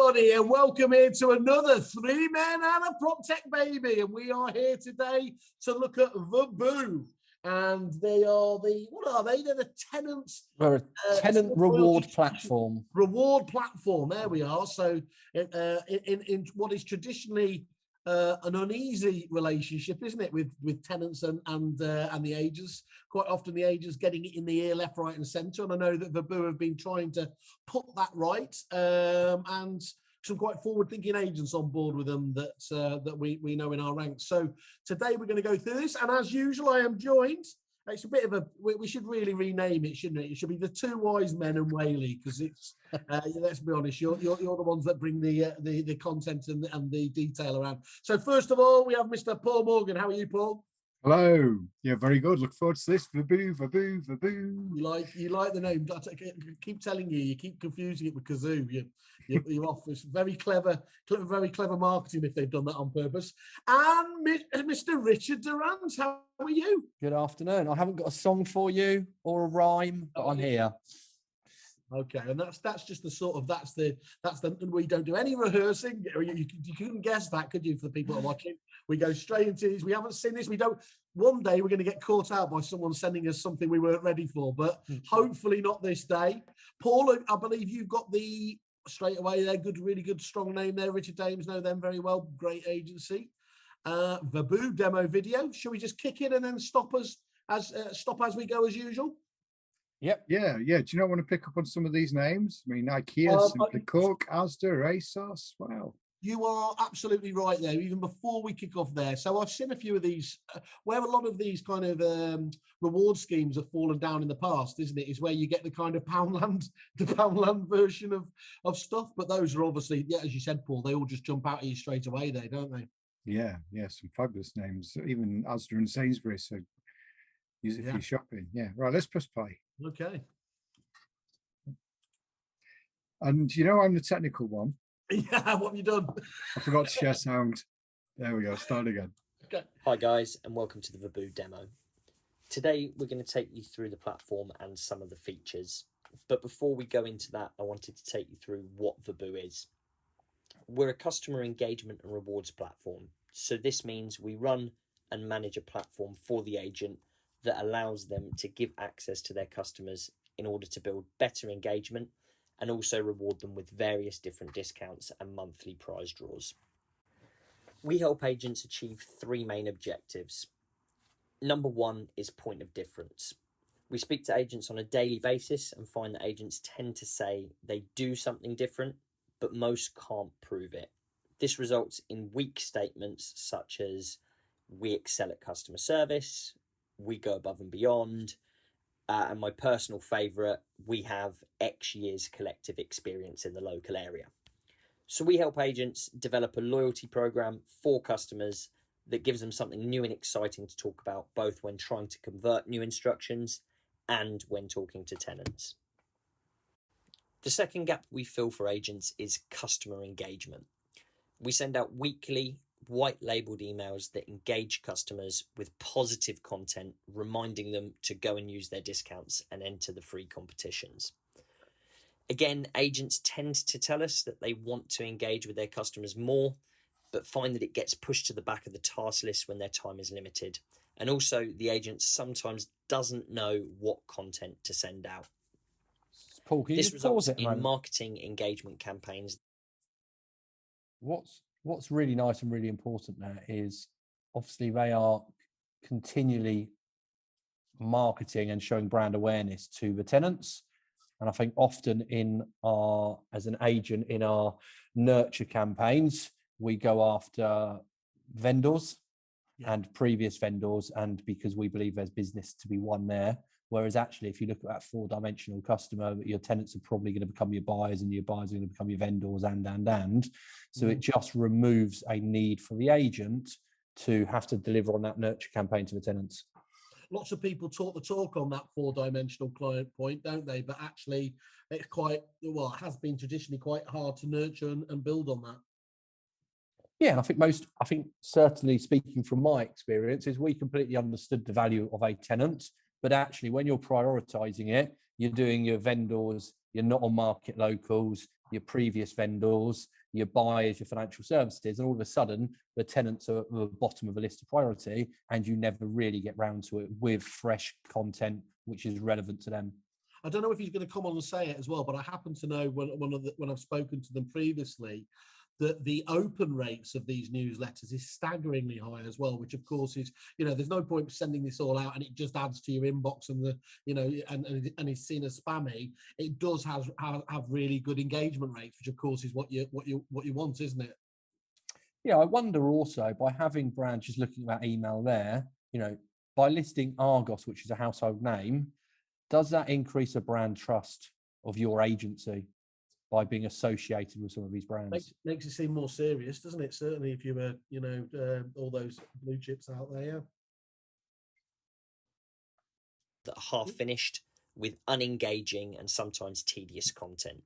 everybody, and welcome here to another 3 Men and a Proptech baby. And we are here today to look at Vaboo. And they are what are they? They're the tenants. We're a tenant reward platform. Reward platform. There we are. So in what is traditionally an uneasy relationship, isn't it, with tenants and the agents? Quite often the agents getting it in the ear, left, right, and centre. And I know that Vaboo have been trying to put that right, and some quite forward-thinking agents on board with them that we know in our ranks. So today we're going to go through this, and as usual, I am joined. It's a bit of a. We should really rename it, shouldn't it? It should be the Two Wise Men and Whaley, because it's. Let's be honest, you're the ones that bring the content and the detail around. So first of all, we have Mr. Paul Morgan. How are you, Paul? Hello. Yeah, very good. Look forward to this. Vaboo, Vaboo, Vaboo. You like the name. I keep telling you keep confusing it with kazoo. You're off. It's very clever, very clever marketing if they've done that on purpose. And Mr. Richard Durrant, how are you? Good afternoon. I haven't got a song for you or a rhyme, but I'm here. Okay, and that's just the sort of that's the we don't do any rehearsing. You couldn't guess that, could you? For the people that are watching, we go straight into this. We haven't seen this. We don't. One day we're going to get caught out by someone sending us something we weren't ready for, but hopefully not this day. Paul, I believe you've got the straight away there. Good, really good, strong name there. Richard Dames know them very well. Great agency. Vaboo demo video. Shall we just kick in and then stop as we go as usual? Yep. Yeah. Do you not want to pick up on some of these names? I mean, IKEA, Simply Cook, Asda, ASOS. Wow. You are absolutely right there, even before we kick off there. So I've seen a few of these, where a lot of these kind of reward schemes have fallen down in the past, isn't it? Is where you get the kind of Poundland version of stuff. But those are obviously, yeah, as you said, Paul, they all just jump out at you straight away there, don't they? Yeah, some fabulous names. Even Asda and Sainsbury's, so use it for your shopping. Yeah, right, let's press play. Okay. And I'm the technical one. Yeah, what have you done? I forgot to share sound. There we go, start again. Okay. Hi guys, and welcome to the Vaboo demo. Today we're going to take you through the platform and some of the features. But before we go into that, I wanted to take you through what Vaboo is. We're a customer engagement and rewards platform. So this means we run and manage a platform for the agent that allows them to give access to their customers in order to build better engagement and also reward them with various different discounts and monthly prize draws. We help agents achieve 3 main objectives. Number 1 is point of difference. We speak to agents on a daily basis and find that agents tend to say they do something different, but most can't prove it. This results in weak statements such as, we excel at customer service, we go above and beyond, and my personal favourite, we have X years collective experience in the local area. So we help agents develop a loyalty program for customers that gives them something new and exciting to talk about, both when trying to convert new instructions and when talking to tenants. The second gap we fill for agents is customer engagement. We send out weekly white labeled emails that engage customers with positive content, reminding them to go and use their discounts and enter the free competitions. Again, agents tend to tell us that they want to engage with their customers more, but find that it gets pushed to the back of the task list when their time is limited. And also the agent sometimes doesn't know what content to send out. Paul, can you this just pause results it a in moment? marketing engagement campaigns. What's really nice and really important there is obviously they are continually marketing and showing brand awareness to the tenants. And I think often as an agent in our nurture campaigns, we go after vendors and previous vendors, and because we believe there's business to be won there. Whereas actually, if you look at that 4-dimensional customer, your tenants are probably going to become your buyers, and your buyers are going to become your vendors, and. So it just removes a need for the agent to have to deliver on that nurture campaign to the tenants. Lots of people talk the talk on that 4-dimensional client point, don't they? But actually, it's it has been traditionally quite hard to nurture and build on that. Yeah, and I think certainly speaking from my experience, is we completely understood the value of a tenant. But actually, when you're prioritizing it, you're doing your vendors, you're not on market locals, your previous vendors, your buyers, your financial services, and all of a sudden the tenants are at the bottom of a list of priority, and you never really get round to it with fresh content which is relevant to them. I don't know if he's going to come on and say it as well, but I happen to know when I've spoken to them previously that the open rates of these newsletters is staggeringly high as well, which of course is, there's no point sending this all out and it just adds to your inbox and and it's seen as spammy. It does have really good engagement rates, which of course is what you want, isn't it? Yeah, I wonder also, by having brands just looking at that email there, by listing Argos, which is a household name, does that increase a brand trust of your agency by being associated with some of these brands? Makes it seem more serious, doesn't it? Certainly if you were, all those blue chips out there, yeah. That are half finished with unengaging and sometimes tedious content.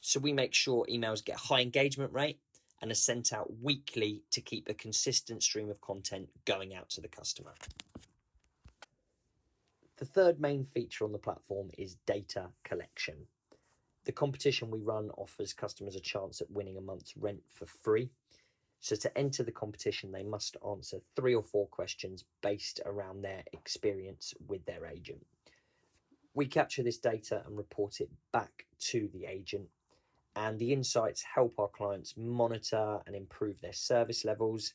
So we make sure emails get a high engagement rate and are sent out weekly to keep a consistent stream of content going out to the customer. The third main feature on the platform is data collection. The competition we run offers customers a chance at winning a month's rent for free. So to enter the competition, they must answer 3 or 4 questions based around their experience with their agent. We capture this data and report it back to the agent, and the insights help our clients monitor and improve their service levels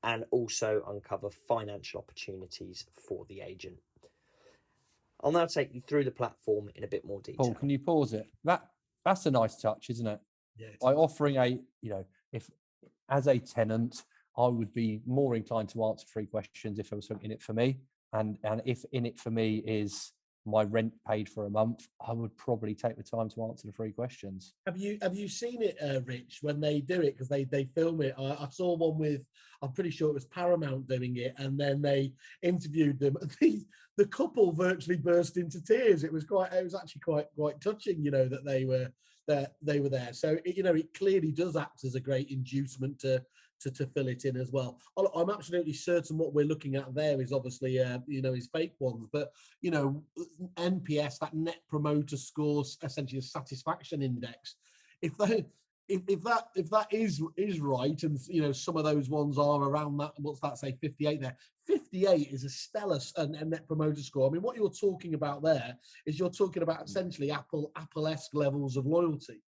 and also uncover financial opportunities for the agent. I'll now take you through the platform in a bit more detail. Paul, can you pause it? That's a nice touch, isn't it? Yeah. By offering if as a tenant, I would be more inclined to answer 3 questions if there was something in it for me. And if in it for me is my rent paid for a month, I would probably take the time to answer the 3 questions. Have you seen it, Rich, when they do it? Because they film it. I saw one with, I'm pretty sure it was Paramount doing it, and then they interviewed them. The couple virtually burst into tears. It was actually quite touching, that they were there. So it clearly does act as a great inducement to fill it in as well. I'm absolutely certain what we're looking at there is obviously is fake ones, but NPS, that net promoter scores, essentially a satisfaction index. If that is right, and some of those ones are around that, what's that say, 58 there. 58 is a stellar net promoter score. I mean, what you're talking about there is you're talking about essentially Apple-esque levels of loyalty,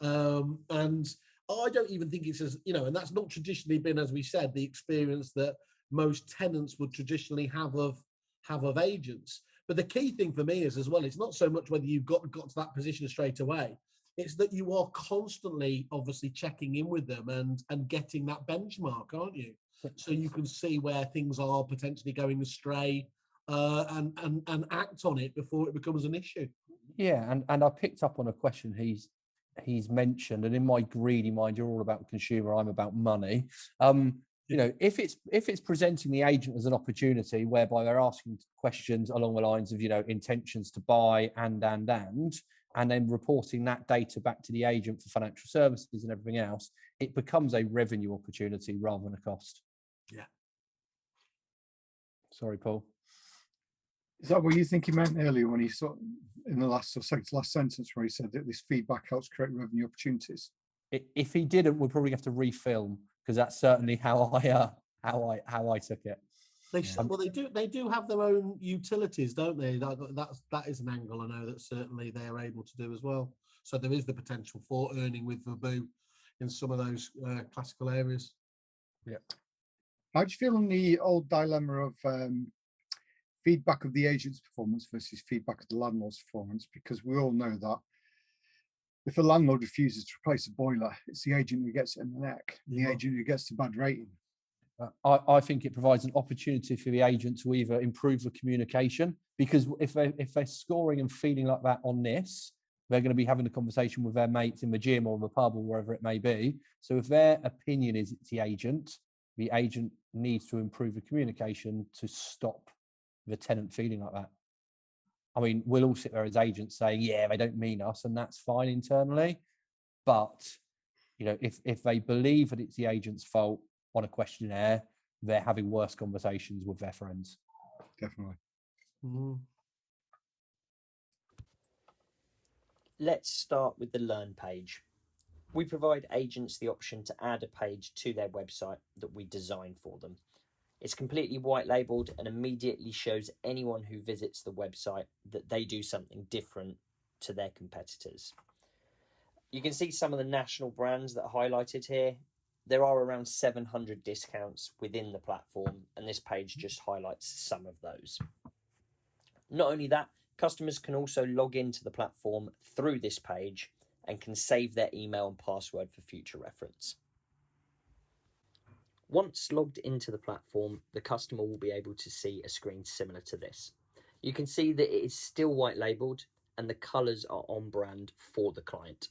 and I don't even think it's as, and that's not traditionally been, as we said, the experience that most tenants would traditionally have of agents. But the key thing for me is as well, it's not so much whether you've got to that position straight away. It's that you are constantly, obviously, checking in with them and getting that benchmark, aren't you? So you can see where things are potentially going astray, and act on it before it becomes an issue. Yeah, and I picked up on a question he's mentioned, and in my greedy mind, you're all about consumer, I'm about money. If it's presenting the agent as an opportunity whereby they're asking questions along the lines of intentions to buy and then reporting that data back to the agent for financial services and everything else, it becomes a revenue opportunity rather than a cost. Yeah. Sorry, Paul. Is that what you think he meant earlier when he saw in the last sentence where he said that this feedback helps create revenue opportunities? If he didn't, we'll probably have to refilm, because that's certainly how I took it. Well, they do have their own utilities, don't they? That is an angle I know that certainly they are able to do as well. So there is the potential for earning with Vaboo in some of those classical areas. Yeah. How do you feel on the old dilemma of feedback of the agent's performance versus feedback of the landlord's performance? Because we all know that if a landlord refuses to replace a boiler, it's the agent who gets it in the neck, the agent who gets the bad rating. I think it provides an opportunity for the agent to either improve the communication, because if they're scoring and feeling like that on this, they're going to be having a conversation with their mates in the gym or the pub or wherever it may be. So if their opinion is it's the agent needs to improve the communication to stop the tenant feeling like that. I mean, we'll all sit there as agents saying, yeah, they don't mean us, and that's fine internally. But, if they believe that it's the agent's fault on a questionnaire, they're having worse conversations with their friends. Definitely. Mm-hmm. Let's start with the Learn page. We provide agents the option to add a page to their website that we design for them. It's completely white labeled and immediately shows anyone who visits the website that they do something different to their competitors. You can see some of the national brands that are highlighted here. There are around 700 discounts within the platform, and this page just highlights some of those. Not only that, customers can also log into the platform through this page and can save their email and password for future reference. Once logged into the platform, the customer will be able to see a screen similar to this. You can see that it is still white labeled and the colours are on brand for the client.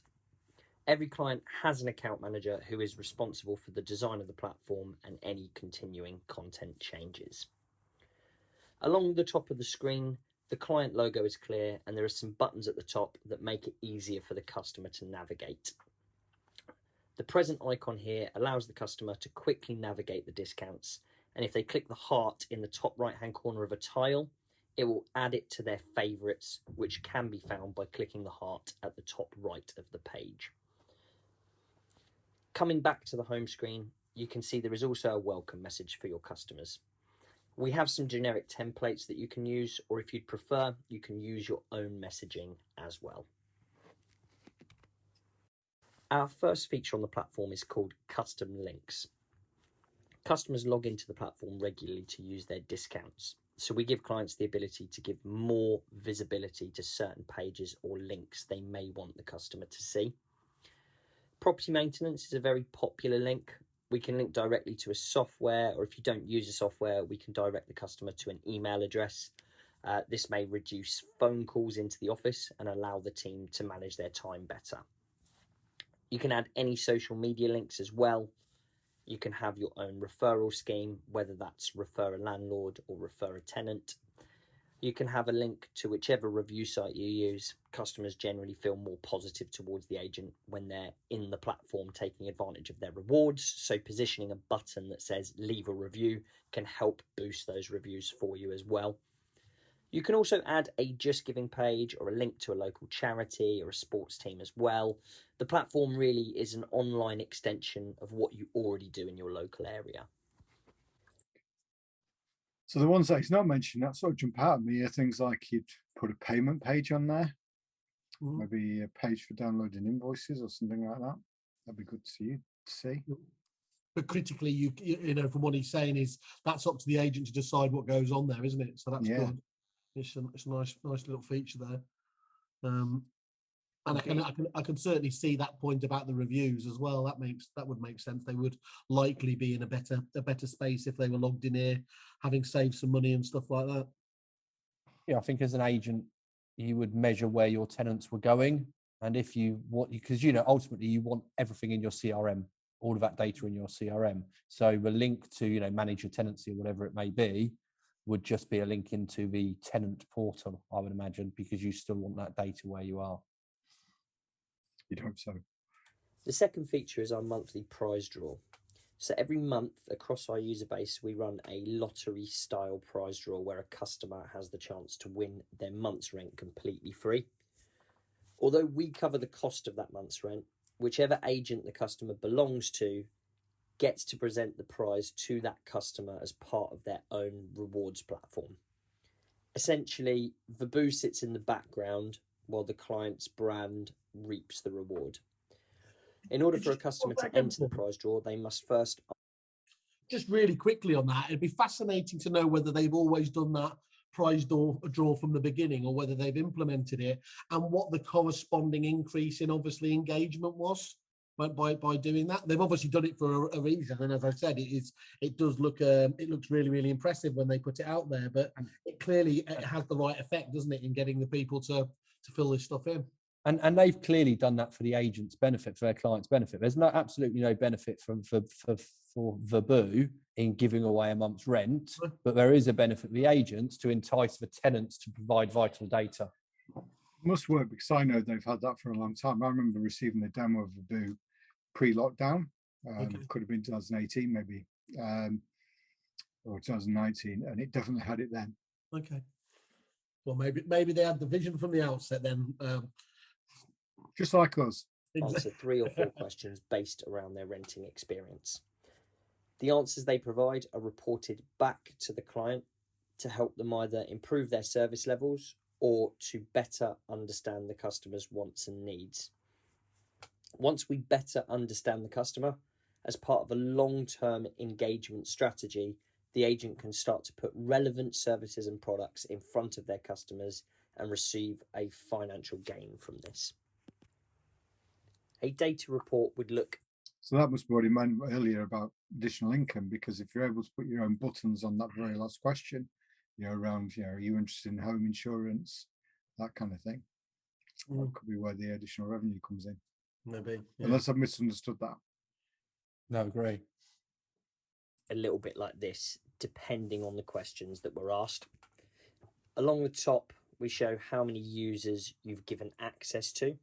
Every client has an account manager who is responsible for the design of the platform and any continuing content changes. Along the top of the screen, the client logo is clear and there are some buttons at the top that make it easier for the customer to navigate. The present icon here allows the customer to quickly navigate the discounts, and if they click the heart in the top right hand corner of a tile, it will add it to their favourites, which can be found by clicking the heart at the top right of the page. Coming back to the home screen, you can see there is also a welcome message for your customers. We have some generic templates that you can use, or if you'd prefer, you can use your own messaging as well. Our first feature on the platform is called Custom Links. Customers log into the platform regularly to use their discounts, so we give clients the ability to give more visibility to certain pages or links they may want the customer to see. Property maintenance is a very popular link. We can link directly to a software, or if you don't use a software, we can direct the customer to an email address. This may reduce phone calls into the office and allow the team to manage their time better. You can add any social media links as well. You can have your own referral scheme, whether that's refer a landlord or refer a tenant. You can have a link to whichever review site you use. Customers generally feel more positive towards the agent when they're in the platform taking advantage of their rewards. So positioning a button that says leave a review can help boost those reviews for you as well. You can also add a Just Giving page or a link to a local charity or a sports team as well. The platform really is an online extension of what you already do in your local area. So the ones that he's not mentioned that sort of jump out at me are things like you'd put a payment page on there, maybe a page for downloading invoices or something like that. That'd be good to see. But critically, you know, from what he's saying, is that's up to the agent to decide what goes on there, isn't it? So that's good. It's a nice little feature there. And I can certainly see that point about the reviews as well. That would make sense. They would likely be in a better space if they were logged in here, having saved some money and stuff like that. Yeah, I think as an agent, you would measure where your tenants were going, and if you want, because ultimately you want everything in your CRM, all of that data in your CRM. So the link to manage your tenancy or whatever it may be would just be a link into the tenant portal, I would imagine, because you still want that data where you are. You'd hope so. The second feature is our monthly prize draw. So every month across our user base, we run a lottery style prize draw where a customer has the chance to win their month's rent completely free. Although we cover the cost of that month's rent, whichever agent the customer belongs to gets to present the prize to that customer as part of their own rewards platform. Essentially, Vaboo sits in the background while the client's brand reaps the reward. In order for a customer to enter the prize draw, they must first... Just really quickly on that, it'd be fascinating to know whether they've always done that prize draw from the beginning or whether they've implemented it, and what the corresponding increase in obviously engagement was by doing that. They've obviously done it for a reason, and as I said, it looks really, really impressive when they put it out there, but it has the right effect, doesn't it, in getting the people to fill this stuff in. And they've clearly done that for the agent's benefit, for their client's benefit. There's absolutely no benefit for Vaboo in giving away a month's rent, but there is a benefit for the agents to entice the tenants to provide vital data. Must work, because I know they've had that for a long time. I remember receiving the demo of Vaboo pre-lockdown. Could have been 2018 maybe, or 2019, and it definitely had it then. Okay. Well, maybe they had the vision from the outset then. Just like us. answer 3 or 4 questions based around their renting experience. The answers they provide are reported back to the client to help them either improve their service levels or to better understand the customer's wants and needs. Once we better understand the customer, as part of a long-term engagement strategy, the agent can start to put relevant services and products in front of their customers and receive a financial gain from this. A data report would look. So that must be what he meant earlier about additional income, because if you're able to put your own buttons on that very last question, around, are you interested in home insurance, that kind of thing, that could be where the additional revenue comes in. Maybe. Yeah. Unless I've misunderstood that. No, agree. A little bit like this, depending on the questions that were asked. Along the top, we show how many users you've given access to,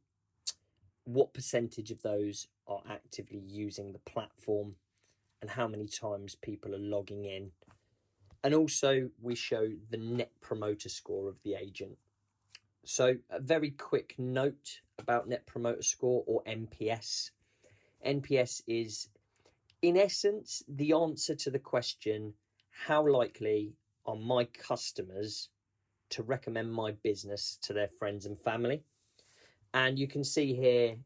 what percentage of those are actively using the platform, and how many times people are logging in. And also we show the net promoter score of the agent. So a very quick note about net promoter score, or NPS. NPS is, in essence, the answer to the question, how likely are my customers to recommend my business to their friends and family? And you can see here,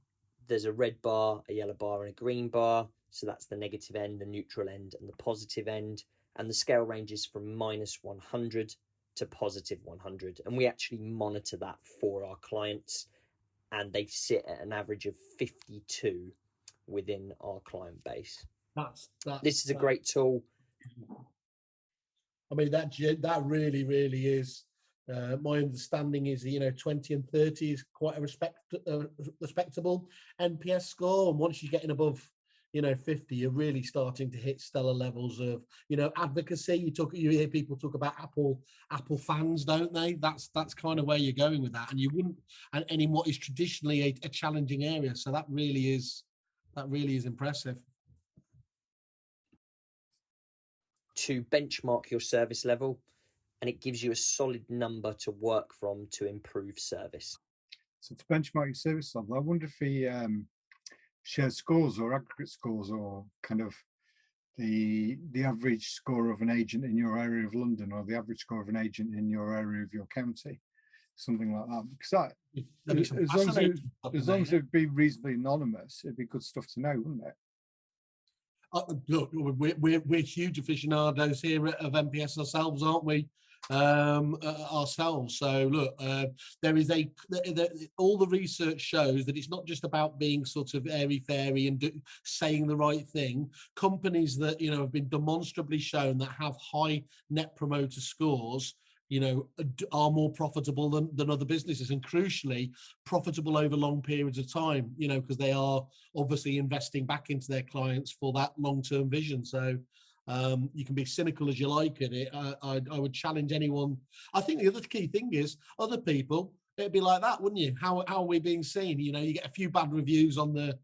there's a red bar, a yellow bar, and a green bar. So that's the negative end, the neutral end, and the positive end. And the scale ranges from -100 to +100. And we actually monitor that for our clients. And they sit at an average of 52 within our client base. This is a great tool. I mean, that really, really is. My understanding is, 20 and 30 is quite a respectable NPS score. And once you're getting above, 50, you're really starting to hit stellar levels of, advocacy. You hear people talk about Apple fans, don't they? That's kind of where you're going with that. And you wouldn't, and in what is traditionally a challenging area. So that really is impressive. To benchmark your service level, and it gives you a solid number to work from to improve service. So to benchmark your service level, I wonder if he shares scores or aggregate scores, or kind of the average score of an agent in your area of London, or the average score of an agent in your area of your county, something like that. Because as long as it'd be reasonably anonymous, it'd be good stuff to know, wouldn't it? Look, we're huge aficionados here of NPS ourselves, aren't we? Ourselves. So look, there is all the research shows that it's not just about being sort of airy-fairy and saying the right thing. Companies that have been demonstrably shown that have high net promoter scores, are more profitable than other businesses, and crucially profitable over long periods of time, because they are obviously investing back into their clients for that long-term vision. So you can be cynical as you like at it. I would challenge anyone. I think the other key thing is other people, it'd be like that, wouldn't you? How are we being seen? You get a few bad reviews on the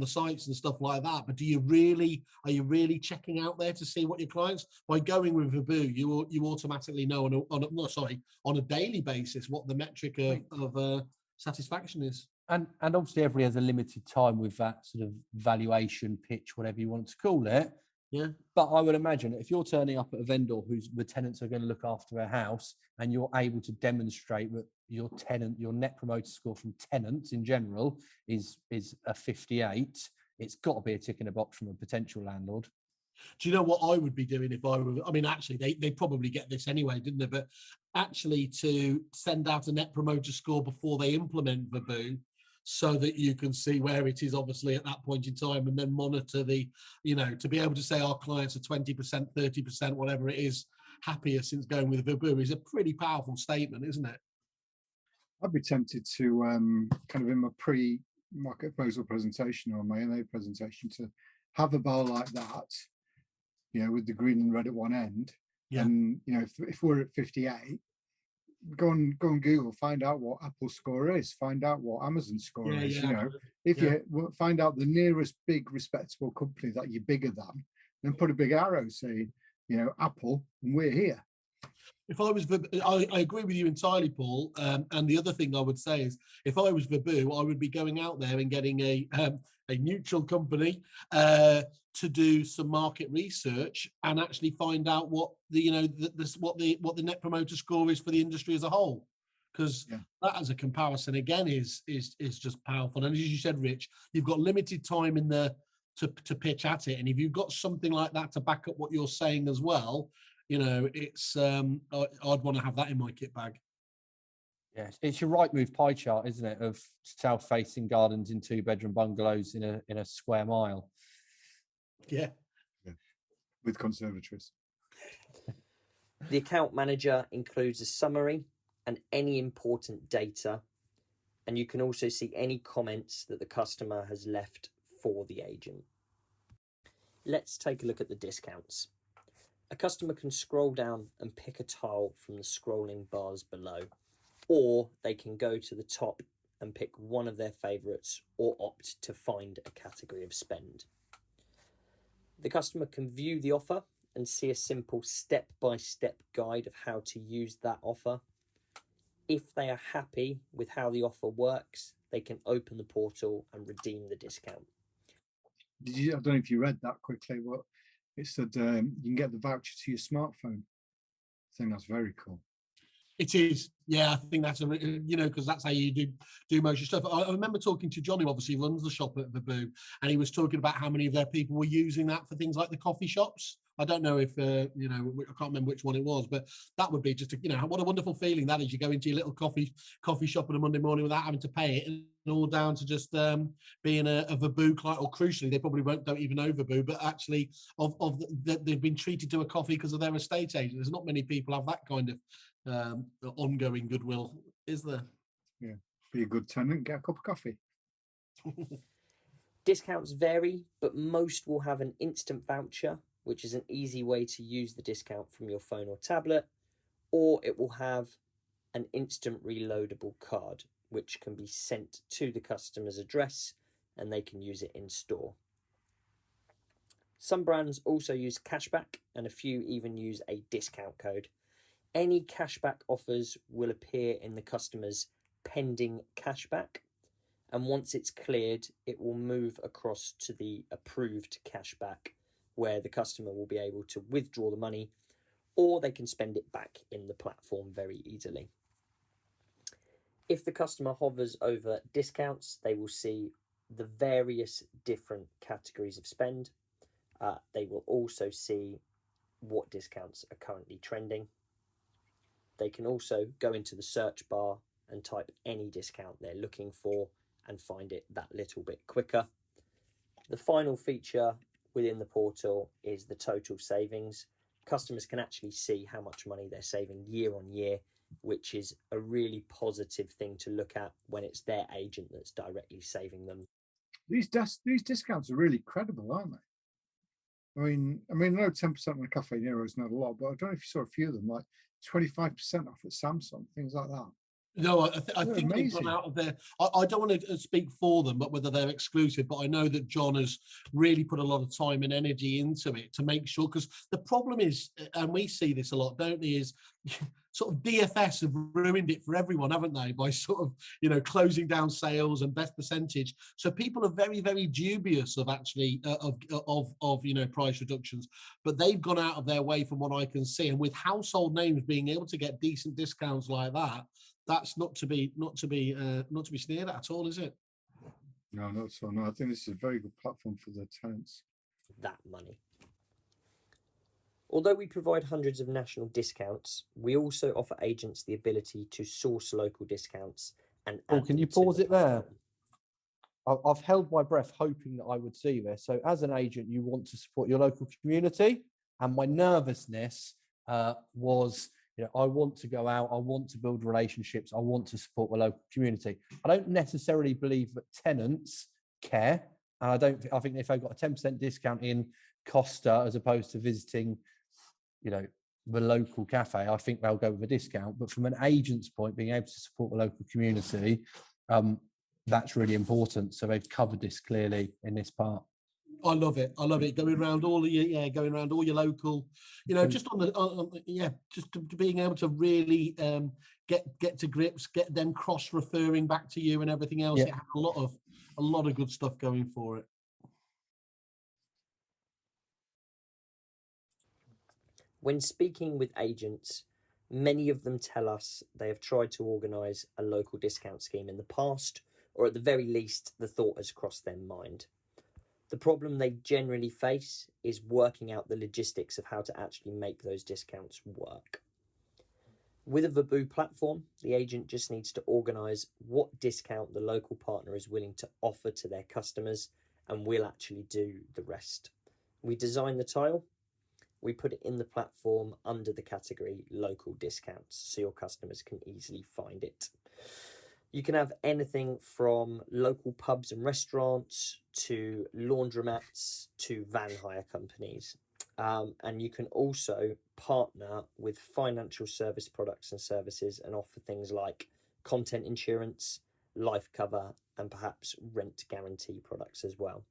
sites and stuff like that, but are you really checking out there to see what your clients? By going with Vaboo, you automatically know on a daily basis what the metric of satisfaction is. And obviously everybody has a limited time with that sort of valuation pitch, whatever you want to call it. Yeah. But I would imagine if you're turning up at a vendor the tenants are going to look after a house, and you're able to demonstrate that your net promoter score from tenants in general is a 58, it's got to be a tick in a box from a potential landlord. Do you know what I would be doing if I were? I mean, actually, they probably get this anyway, didn't they? But actually, to send out a net promoter score before they implement Vaboo, so that you can see where it is obviously at that point in time, and then monitor to be able to say our clients are 20%, 30%, whatever it is, happier since going with Vaboo is a pretty powerful statement, isn't it? I'd be tempted to kind of in my pre-market proposal presentation or my NA presentation to have a bar like that, with the green and red at one end. Yeah. And if we're at 58, go on Google, find out what Apple's score is, find out what Amazon's score is. You find out the nearest big respectable company that you're bigger than, then put a big arrow saying, Apple, and we're here. If I was, I agree with you entirely, Paul. And the other thing I would say is, if I was Vaboo, I would be going out there and getting a neutral company to do some market research and actually find out what what the net promoter score is for the industry as a whole, because that as a comparison again is just powerful. And as you said, Rich, you've got limited time in the to pitch at it, and if you've got something like that to back up what you're saying as well, it's I'd want to have that in my kit bag. Yes, it's your right move pie chart, isn't it, of south-facing gardens in 2-bedroom bungalows in a square mile. Yeah. With conservatories. The account manager includes a summary and any important data, and you can also see any comments that the customer has left for the agent. Let's take a look at the discounts. A customer can scroll down and pick a tile from the scrolling bars below, or they can go to the top and pick one of their favourites or opt to find a category of spend. The customer can view the offer and see a simple step-by-step guide of how to use that offer. If they are happy with how the offer works, they can open the portal and redeem the discount. I don't know if you read that quickly, but it said you can get the voucher to your smartphone. I think that's very cool. It is, yeah. I think that's because that's how you do most of your stuff. I remember talking to John, who obviously runs the shop at Vaboo, and he was talking about how many of their people were using that for things like the coffee shops. I don't know if I can't remember which one it was, but that would be just what a wonderful feeling that is. You go into your little coffee shop on a Monday morning without having to pay it, and all down to just being a Vaboo client. Or crucially, they probably don't even know Vaboo, but actually they've been treated to a coffee because of their estate agent. There's not many people have that kind of ongoing goodwill, is there? Yeah, be a good tenant, get a cup of coffee. Discounts vary, but most will have an instant voucher, which is an easy way to use the discount from your phone or tablet, or it will have an instant reloadable card, which can be sent to the customer's address and they can use it in store. Some brands also use cashback, and a few even use a discount code. Any cashback offers will appear in the customer's pending cashback, and once it's cleared, it will move across to the approved cashback, where the customer will be able to withdraw the money, or they can spend it back in the platform very easily. If the customer hovers over discounts, they will see the various different categories of spend. They will also see what discounts are currently trending. They can also go into the search bar and type any discount they're looking for and find it that little bit quicker. The final feature within the portal is the total savings. Customers can actually see how much money they're saving year on year, which is a really positive thing to look at when it's their agent that's directly saving them. These discounts are really credible, aren't they? I mean, I know 10% on a Cafe Nero is not a lot, but I don't know if you saw a few of them, like 25% off at Samsung, things like that. No, I think they've gone out of their. I don't want to speak for them, but whether they're exclusive. But I know that John has really put a lot of time and energy into it to make sure. Because the problem is, and we see this a lot, don't we? Is sort of DFS have ruined it for everyone, haven't they? By sort of closing down sales and best percentage. So people are very, very dubious of actually of price reductions. But they've gone out of their way, from what I can see, and with household names being able to get decent discounts like that. That's not to be sneered at all, is it? No, not so. No, I think this is a very good platform for the tenants. That money. Although we provide hundreds of national discounts, we also offer agents the ability to source local discounts and. Oh, can you pause it there? I've held my breath hoping that I would see this. So, as an agent, you want to support your local community, and my nervousness was. I want to go out, I want to build relationships, I want to support the local community. I don't necessarily believe that tenants care. And I think if they've got a 10% discount in Costa as opposed to visiting, the local cafe, I think they'll go with a discount. But from an agent's point, being able to support the local community, that's really important. So they've covered this clearly in this part. I love it. I love it. Going around all going around all your local, just just to being able to really get to grips, get them cross referring back to you and everything else. Yeah. It had a lot of good stuff going for it. When speaking with agents, many of them tell us they have tried to organise a local discount scheme in the past, or at the very least, the thought has crossed their mind. The problem they generally face is working out the logistics of how to actually make those discounts work. With a Vaboo platform, the agent just needs to organise what discount the local partner is willing to offer to their customers, and we'll actually do the rest. We design the tile, we put it in the platform under the category local discounts so your customers can easily find it. You can have anything from local pubs and restaurants to laundromats to van hire companies. And you can also partner with financial service products and services and offer things like content insurance, life cover, and perhaps rent guarantee products as well.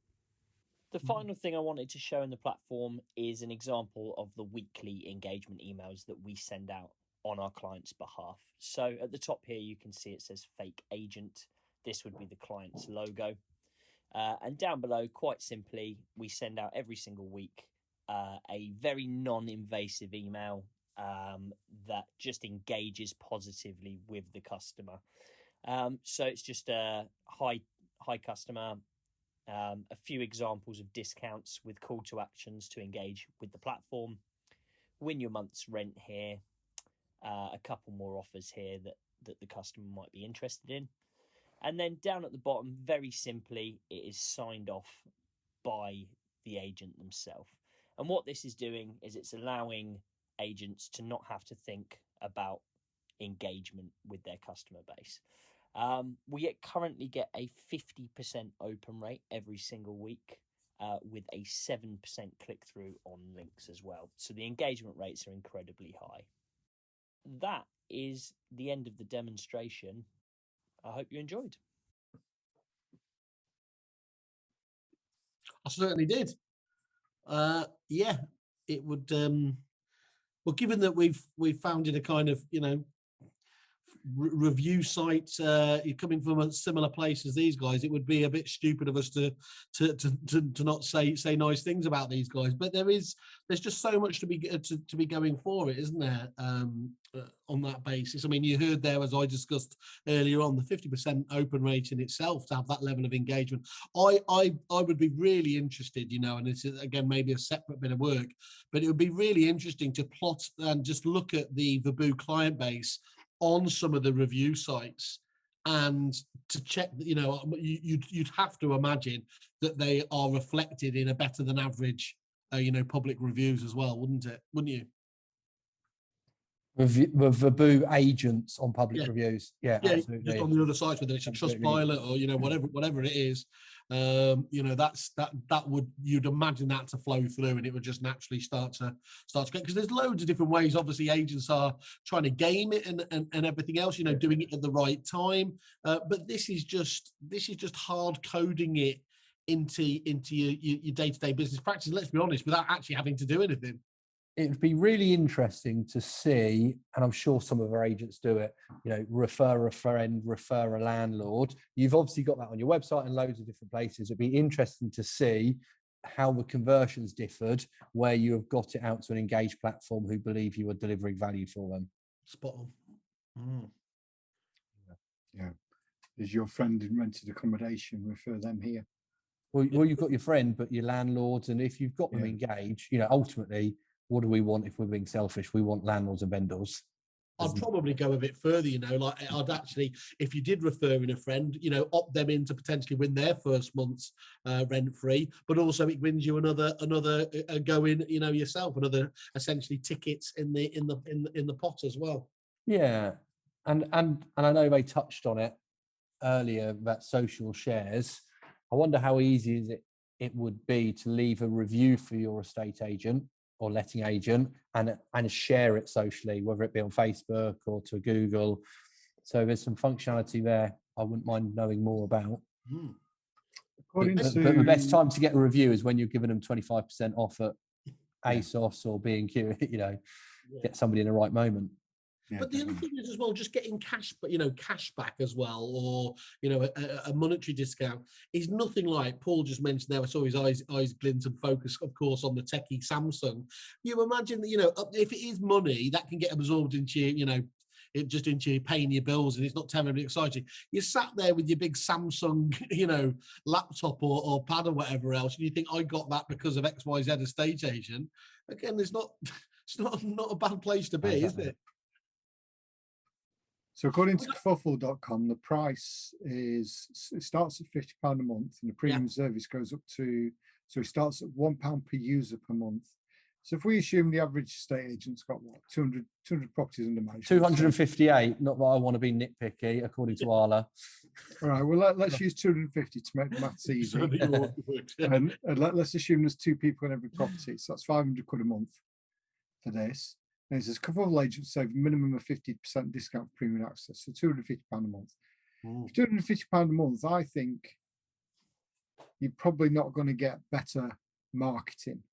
The final thing I wanted to show in the platform is an example of the weekly engagement emails that we send out on our client's behalf. So at the top here, you can see it says fake agent. This would be the client's logo. And down below, quite simply, we send out every single week a very non-invasive email that just engages positively with the customer. So it's just a hi customer, a few examples of discounts with call to actions to engage with the platform, win your month's rent here, a couple more offers here that the customer might be interested in. And then down at the bottom, very simply, it is signed off by the agent themselves. And what this is doing is it's allowing agents to not have to think about engagement with their customer base. We currently get a 50% open rate every single week with a 7% click-through on links as well. So the engagement rates are incredibly high. That is the end of the demonstration. I hope you enjoyed. I certainly did. It would. Well, given that we've founded a kind of review site, you're coming from a similar place as these guys, it would be a bit stupid of us to not say nice things about these guys. But there's just so much to be going for it, isn't there? On that basis, I mean, you heard there, as I discussed earlier on, the 50% open rate in itself, to have that level of engagement. I would be really interested, and it's again maybe a separate bit of work, but it would be really interesting to plot and just look at the Vaboo client base on some of the review sites and to check that, you'd have to imagine that they are reflected in a better than average, public reviews as well, wouldn't you? With Vaboo agents on public reviews, absolutely. Just on the other sites, whether it's a Trustpilot or whatever it is, that would, you'd imagine that to flow through, and it would just naturally start to get, because there's loads of different ways. Obviously, agents are trying to game it and everything else, doing it at the right time. But this is just hard coding it into your day-to-day business practice. Let's be honest, without actually having to do anything. It would be really interesting to see, and I'm sure some of our agents do it, refer a friend, refer a landlord. You've obviously got that on your website and loads of different places. It'd be interesting to see how the conversions differed where you have got it out to an engaged platform who believe you are delivering value for them. Spot on. Yeah. Is your friend in rented accommodation? Refer them here. Well, you've got your friend, but your landlords, and if you've got them engaged, ultimately, what do we want if we're being selfish? We want landlords and vendors. I'd probably go a bit further, like I'd actually, if you did refer in a friend, opt them in to potentially win their first month's rent free, but also it wins you another go in, yourself, another essentially tickets in the pot as well. Yeah, and I know they touched on it earlier about social shares. I wonder how easy it would be to leave a review for your estate agent or letting agent and share it socially, whether it be on Facebook or to Google. So there's some functionality there I wouldn't mind knowing more about. Of According But to the best time to get a review is when you're giving them 25% off at ASOS or B&Q, get somebody in the right moment. Yeah, But the other thing is as well, just getting cash, but cash back as well, or a monetary discount is nothing like Paul just mentioned there. I saw his eyes glint and focus, of course, on the techie Samsung. You imagine that if it is money that can get absorbed into just into paying your bills, and it's not terribly exciting. You're sat there with your big Samsung, laptop or pad or whatever else, and you think, I got that because of XYZ estate agent. Again, it's not a bad place to be, Exactly. is it? So according to kerfuffle.com, the price starts at £50 a month, and the premium service goes up to, so it starts at £1 per user per month. So if we assume the average estate agent's got what, 200 properties under management? 258, not that I want to be nitpicky, according to Arla. All right, well, let's use 250 to make the maths easy. And let's assume there's 2 people in every property. So that's 500 quid a month for this. And it says kerfuffle agents save a minimum of 50% discount for premium access. So £250 a month. For £250 a month, I think you're probably not going to get better marketing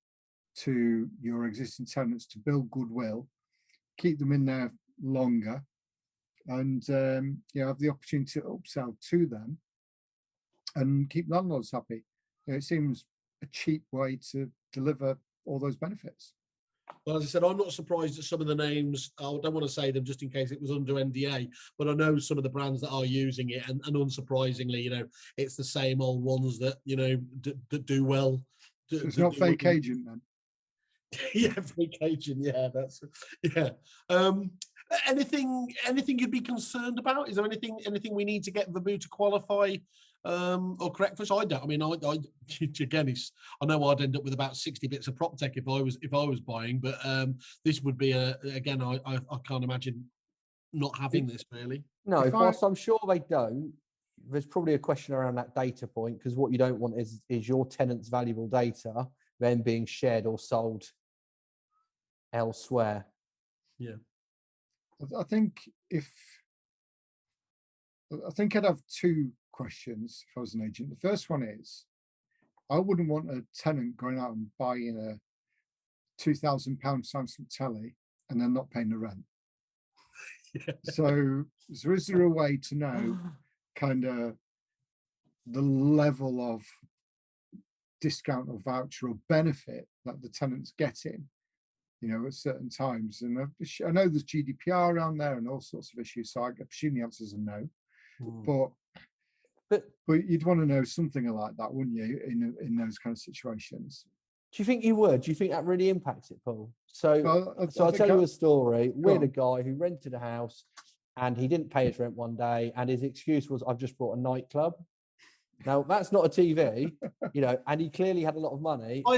to your existing tenants to build goodwill, keep them in there longer, and have the opportunity to upsell to them and keep landlords happy. It seems a cheap way to deliver all those benefits. Well, as I said, I'm not surprised at some of the names. I don't want to say them just in case it was under NDA, but I know some of the brands that are using it, and unsurprisingly, it's the same old ones that that do well. So it's not fake agent then. Yeah, fake agent. Yeah, that's anything you'd be concerned about? Is there anything we need to get Vaboo to qualify or correct for us? I don't. I mean, I again, I know I'd end up with about 60 bits of Proptech if I was buying, but this would be I can't imagine not having this really. No, whilst I'm sure they don't, there's probably a question around that data point, because what you don't want is your tenant's valuable data then being shared or sold elsewhere. Yeah, I think I'd have 2 questions if I was an agent. The first one is, I wouldn't want a tenant going out and buying a £2,000 Samsung telly and then not paying the rent. So is there a way to know kind of the level of discount or voucher or benefit that the tenant's getting, at certain times? And I know there's GDPR around there and all sorts of issues, so I presume the answer is a no. But you'd want to know something like that, wouldn't you, in those kind of situations? Do you think you would? Do you think that really impacts it, Paul? So I'll tell you a story. We had a guy who rented a house and he didn't pay his rent one day, and his excuse was, I've just brought a nightclub. Now, that's not a TV, and he clearly had a lot of money. I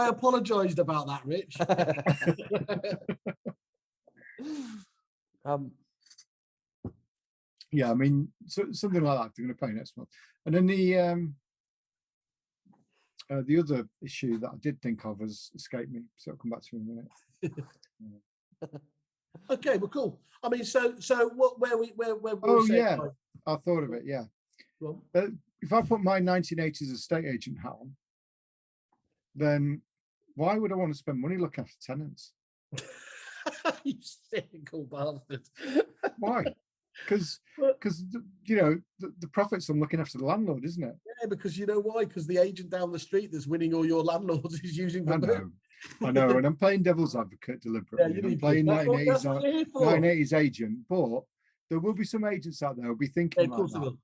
apologized about that, Rich. Yeah, I mean, something like that, they're going to pay next month. And then the other issue that I did think of has escaped me, so I'll come back to you in a minute. Okay, well, cool. I mean, so where we I thought of it. Yeah, if I put my 1980s estate agent hat on, then why would I want to spend money looking after tenants? You cynical bastard. Why? Because the profits I'm looking after the landlord, isn't it? Yeah, because you know why? Because the agent down the street that's winning all your landlords is using Vaboo. I know, and I'm playing devil's advocate deliberately. I'm playing 1980s agent, but there will be some agents out there who'll be thinking like that.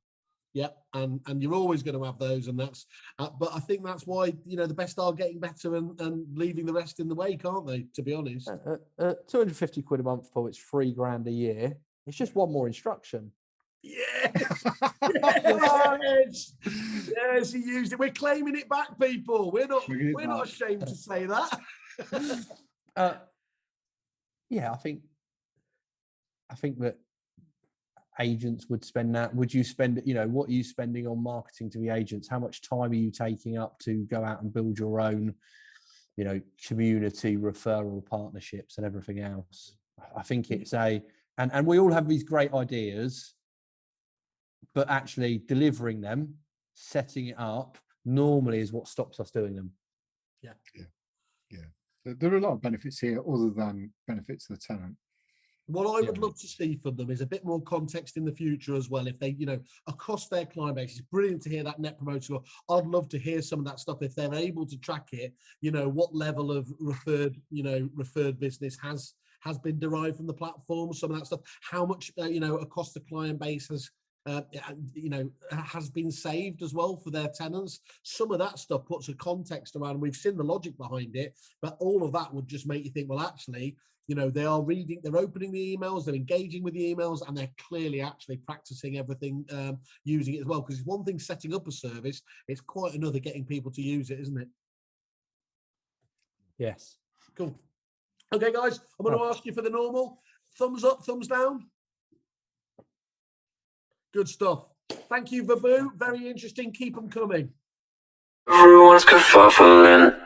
Yeah, and you're always going to have those, and that's. But I think that's why the best are getting better and leaving the rest in the wake, aren't they? To be honest, 250 quid a month for it's £3,000 a year. It's just one more instruction. Yes, yes, yes. He used it. We're claiming it back, people. We're not ashamed to say that. Yeah, I think that agents would spend that. Would you spend, what are you spending on marketing to the agents? How much time are you taking up to go out and build your own, community referral partnerships and everything else? I think it's and we all have these great ideas, but actually delivering them, setting it up, normally is what stops us doing them. There are a lot of benefits here other than benefits to the tenant. What I would love to see from them is a bit more context in the future as well. If they, across their client base, it's brilliant to hear that net promoter score. I'd love to hear some of that stuff if they're able to track it. What level of referred business has been derived from the platform. Some of that stuff. How much, across the client base has been saved as well for their tenants. Some of that stuff puts a context around. We've seen the logic behind it, but all of that would just make you think, well, actually, they are reading, they're opening the emails, they're engaging with the emails, and they're clearly actually practicing everything, using it as well. Because it's one thing setting up a service, it's quite another getting people to use it, isn't it? Yes. Cool. Okay, guys, I'm going to ask you for the normal. Thumbs up, thumbs down. Good stuff. Thank you, Vaboo. Very interesting. Keep them coming. Everyone's kerfuffling.